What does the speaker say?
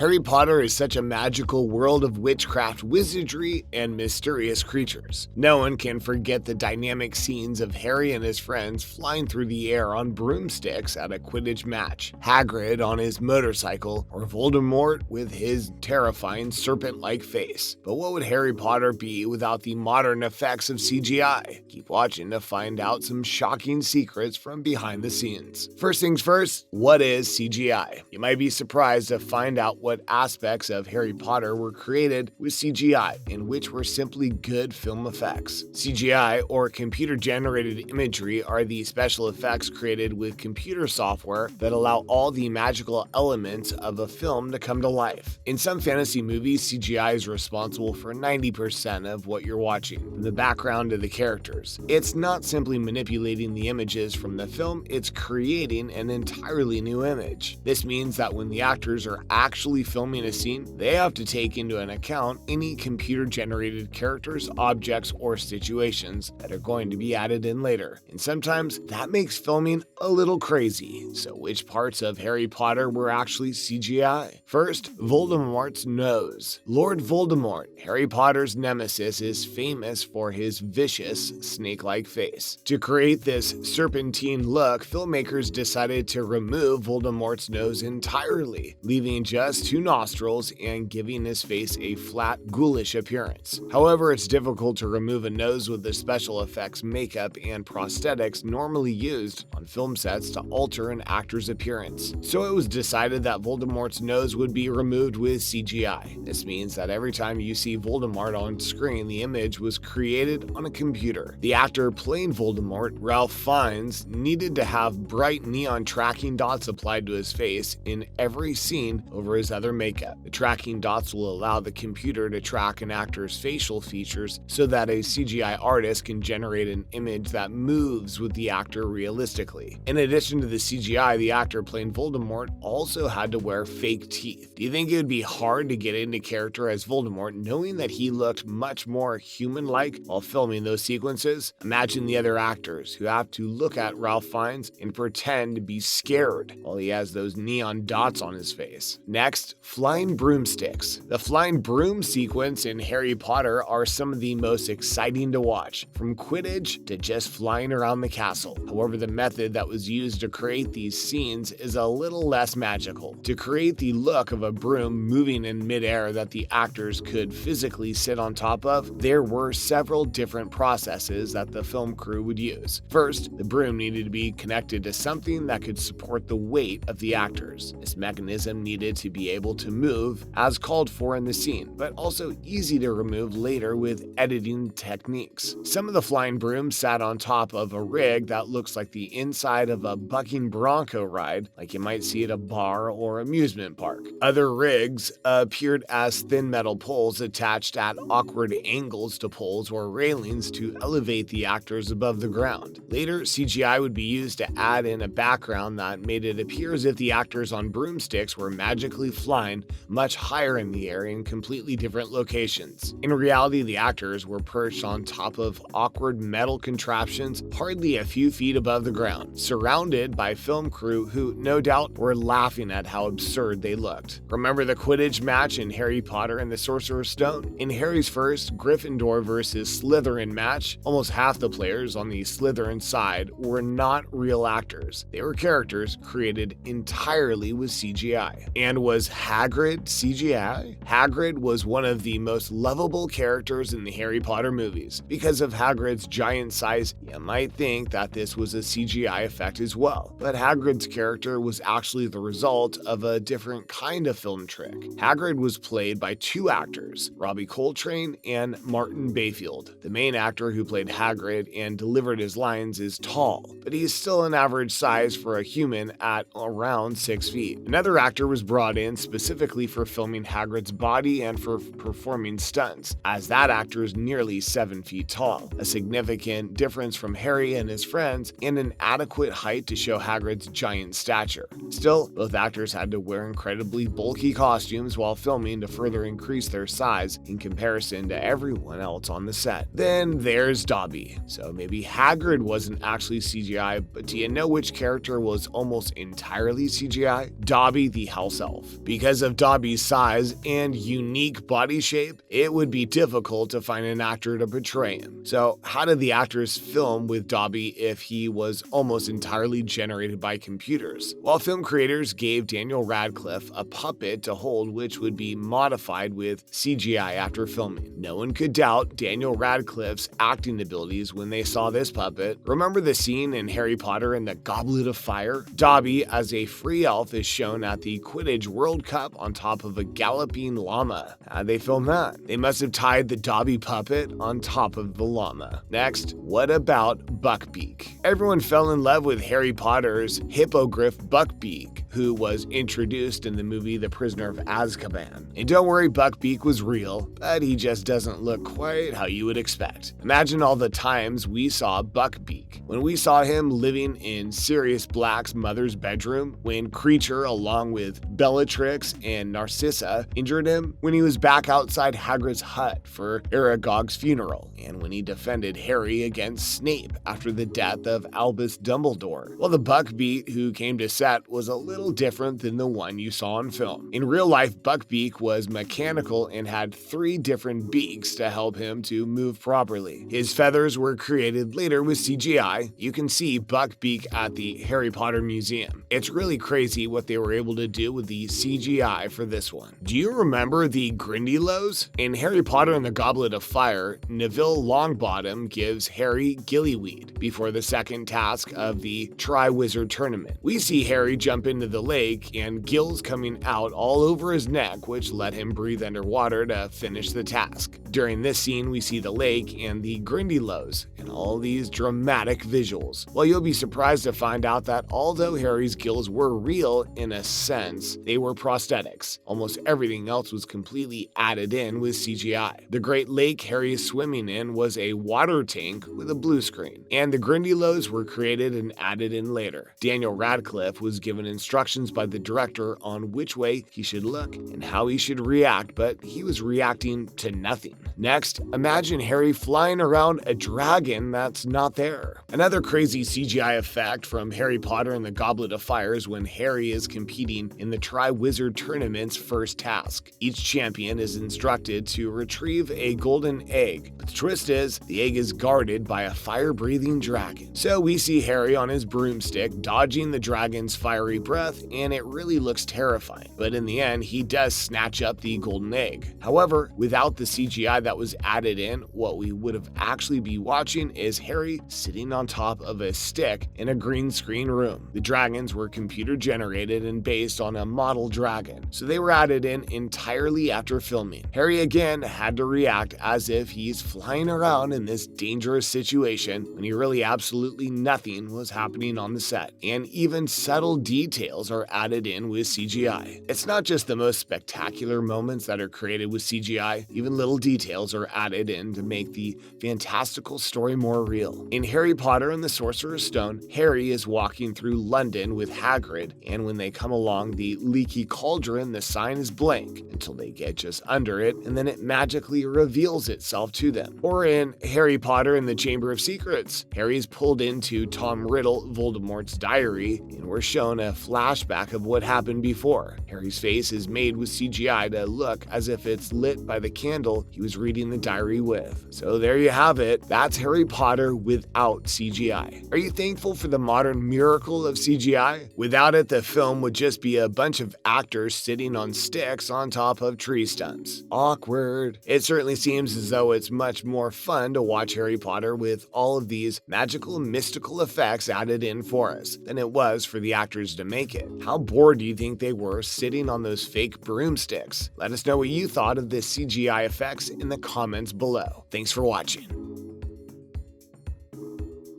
Harry Potter is such a magical world of witchcraft, wizardry, and mysterious creatures. No one can forget the dynamic scenes of Harry and his friends flying through the air on broomsticks at a Quidditch match, Hagrid on his motorcycle, or Voldemort with his terrifying serpent-like face. But what would Harry Potter be without the modern effects of CGI? Keep watching to find out some shocking secrets from behind the scenes. First things first, what is CGI? You might be surprised to find out what aspects of Harry Potter were created with CGI and which were simply good film effects. CGI, or computer-generated imagery, are the special effects created with computer software that allow all the magical elements of a film to come to life. In some fantasy movies, CGI is responsible for 90% of what you're watching, from the background to the characters. It's not simply manipulating the images from the film, it's creating an entirely new image. This means that when the actors are actually filming a scene, they have to take into an account any computer-generated characters, objects, or situations that are going to be added in later. And sometimes that makes filming a little crazy. So which parts of Harry Potter were actually CGI? First, Voldemort's nose. Lord Voldemort, Harry Potter's nemesis, is famous for his vicious, snake-like face. To create this serpentine look, filmmakers decided to remove Voldemort's nose entirely, leaving just two nostrils and giving his face a flat, ghoulish appearance. However, it's difficult to remove a nose with the special effects, makeup, and prosthetics normally used on film sets to alter an actor's appearance. So it was decided that Voldemort's nose would be removed with CGI. This means that every time you see Voldemort on screen, the image was created on a computer. The actor playing Voldemort, Ralph Fiennes, needed to have bright neon tracking dots applied to his face in every scene over his other makeup. The tracking dots will allow the computer to track an actor's facial features so that a CGI artist can generate an image that moves with the actor realistically. In addition to the CGI, the actor playing Voldemort also had to wear fake teeth. Do you think it would be hard to get into character as Voldemort knowing that he looked much more human-like while filming those sequences? Imagine the other actors who have to look at Ralph Fiennes and pretend to be scared while he has those neon dots on his face. Next, flying broomsticks. The flying broom sequence in Harry Potter are some of the most exciting to watch, from Quidditch to just flying around the castle. However, the method that was used to create these scenes is a little less magical. To create the look of a broom moving in midair that the actors could physically sit on top of, there were several different processes that the film crew would use. First, the broom needed to be connected to something that could support the weight of the actors. This mechanism needed to be able to move as called for in the scene, but also easy to remove later with editing techniques. Some of the flying brooms sat on top of a rig that looks like the inside of a bucking bronco ride, like you might see at a bar or amusement park. Other rigs appeared as thin metal poles attached at awkward angles to poles or railings to elevate the actors above the ground. Later, CGI would be used to add in a background that made it appear as if the actors on broomsticks were magically flying much higher in the air in completely different locations. In reality, the actors were perched on top of awkward metal contraptions hardly a few feet above the ground, surrounded by film crew who, no doubt, were laughing at how absurd they looked. Remember the Quidditch match in Harry Potter and the Sorcerer's Stone? In Harry's first Gryffindor versus Slytherin match, almost half the players on the Slytherin side were not real actors. They were characters created entirely with CGI. And was Hagrid CGI? Hagrid was one of the most lovable characters in the Harry Potter movies. Because of Hagrid's giant size, you might think that this was a CGI effect as well. But Hagrid's character was actually the result of a different kind of film trick. Hagrid was played by two actors, Robbie Coltrane and Martin Bayfield. The main actor who played Hagrid and delivered his lines is tall, but he's still an average size for a human at around 6 feet. Another actor was brought in specifically for filming Hagrid's body and for performing stunts, as that actor is nearly 7 feet tall, a significant difference from Harry and his friends, and an adequate height to show Hagrid's giant stature. Still, both actors had to wear incredibly bulky costumes while filming to further increase their size in comparison to everyone else on the set. Then there's Dobby. So maybe Hagrid wasn't actually CGI, but do you know which character was almost entirely CGI? Dobby the house elf. Because of Dobby's size and unique body shape, it would be difficult to find an actor to portray him. So how did the actors film with Dobby if he was almost entirely generated by computers? Well, film creators gave Daniel Radcliffe a puppet to hold which would be modified with CGI after filming. No one could doubt Daniel Radcliffe's acting abilities when they saw this puppet. Remember the scene in Harry Potter and the Goblet of Fire? Dobby, as a free elf, is shown at the Quidditch World Cup on top of a galloping llama. How'd they film that? They must have tied the Dobby puppet on top of the llama. Next, what about Buckbeak? Everyone fell in love with Harry Potter's hippogriff Buckbeak, who was introduced in the movie The Prisoner of Azkaban. And don't worry, Buckbeak was real, but he just doesn't look quite how you would expect. Imagine all the times we saw Buckbeak. When we saw him living in Sirius Black's mother's bedroom, when Creature, along with Bellatrix and Narcissa, injured him, when he was back outside Hagrid's hut for Aragog's funeral, and when he defended Harry against Snape after the death of Albus Dumbledore. Well, the Buckbeak who came to set was a little different than the one you saw on film. In real life, Buckbeak was mechanical and had 3 different beaks to help him to move properly. His feathers were created later with CGI. You can see Buckbeak at the Harry Potter Museum. It's really crazy what they were able to do with the CGI for this one. Do you remember the Grindylows? In Harry Potter and the Goblet of Fire, Neville Longbottom gives Harry gillyweed before the second task of the Triwizard Tournament. We see Harry jump into the lake and gills coming out all over his neck, which let him breathe underwater to finish the task. During this scene, we see the lake and the Grindylows and all these dramatic visuals. Well, you'll be surprised to find out that although Harry's gills were real in a sense, they were prosthetics. Almost everything else was completely added in with CGI. The Great Lake Harry is swimming in was a water tank with a blue screen, and the Grindylows were created and added in later. Daniel Radcliffe was given instructions by the director on which way he should look and how he should react, but he was reacting to nothing. Next, imagine Harry flying around a dragon that's not there. Another crazy CGI effect from Harry Potter and the Goblet of Fire is when Harry is competing in the Triwizard Tournament's first task. Each champion is instructed to retrieve a golden egg, but the twist is the egg is guarded by a fire-breathing dragon. So we see Harry on his broomstick dodging the dragon's fiery breath, and it really looks terrifying. But in the end, he does snatch up the golden egg. However, without the CGI that was added in, what we would have actually be watching is Harry sitting on top of a stick in a green screen room. The dragons were computer generated and based on a model dragon, so they were added in entirely after filming. Harry again had to react as if he's flying around in this dangerous situation when he really absolutely nothing was happening on the set. And even subtle details are added in with CGI. It's not just the most spectacular moments that are created with CGI, even little details are added in to make the fantastical story more real. In Harry Potter and the Sorcerer's Stone, Harry is walking through London with Hagrid, and when they come along the leaky cauldron, the sign is blank until they get just under it, and then it magically reveals itself to them. Or in Harry Potter and the Chamber of Secrets, Harry is pulled into Tom Riddle, Voldemort's diary, and we're shown a flashback of what happened before. Harry's face is made with CGI to look as if it's lit by the candle he was reading the diary with. So there you have it. That's Harry Potter without CGI. Are you thankful for the modern miracle of CGI? Without it, the film would just be a bunch of actors sitting on sticks on top of tree stumps. Awkward. It certainly seems as though it's much more fun to watch Harry Potter with all of these magical, mystical effects added in for us than it was for the actors to make it. How bored do you think they were sitting on those fake broomsticks? Let us know what you thought of the CGI effects in the comments below. Thanks for watching.